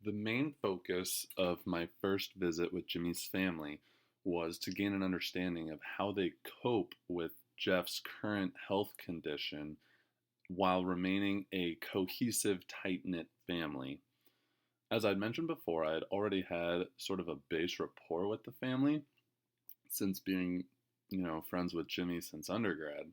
The main focus of my first visit with Jimmy's family was to gain an understanding of how they cope with Jeff's current health condition while remaining a cohesive, tight knit family. As I'd mentioned before, I had already had sort of a base rapport with the family since being, friends with Jimmy since undergrad.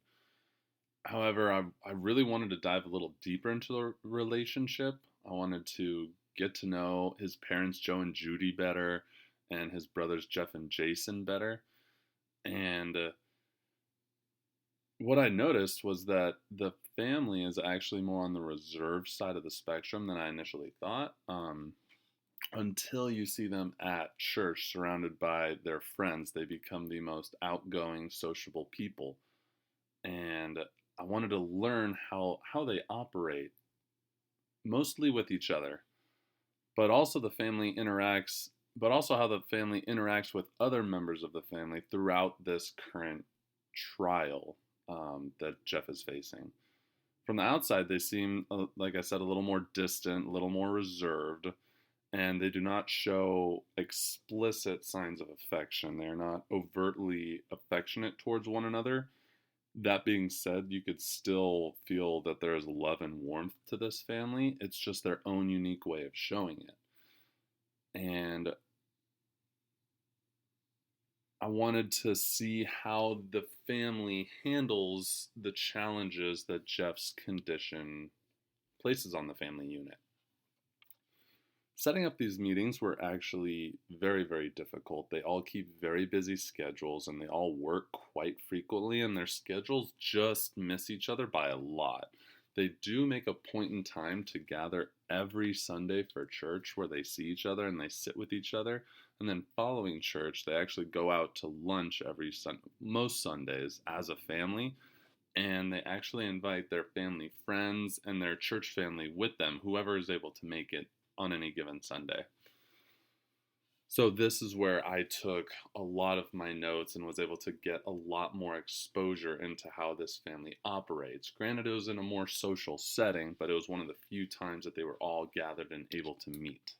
However, I really wanted to dive a little deeper into the relationship. I wanted to get to know his parents, Joe and Judy, better, and his brothers, Jeff and Jason, better. And what I noticed was that the family is actually more on the reserved side of the spectrum than I initially thought. Until you see them at church surrounded by their friends, they become the most outgoing, sociable people. And I wanted to learn how they operate, mostly with each other, but also how the family interacts with other members of the family throughout this current trial that Jeff is facing. From the outside, they seem, like I said, a little more distant, a little more reserved, and they do not show explicit signs of affection. They're not overtly affectionate towards one another. That being said, you could still feel that there is love and warmth to this family. It's just their own unique way of showing it. And I wanted to see how the family handles the challenges that Jeff's condition places on the family unit. Setting up these meetings were actually very, very difficult. They all keep very busy schedules and they all work quite frequently, and their schedules just miss each other by a lot. They do make a point in time to gather every Sunday for church where they see each other and they sit with each other. And then following church, they actually go out to lunch most Sundays as a family. And they actually invite their family friends and their church family with them, whoever is able to make it on any given Sunday. So this is where I took a lot of my notes and was able to get a lot more exposure into how this family operates. Granted, it was in a more social setting, but it was one of the few times that they were all gathered and able to meet.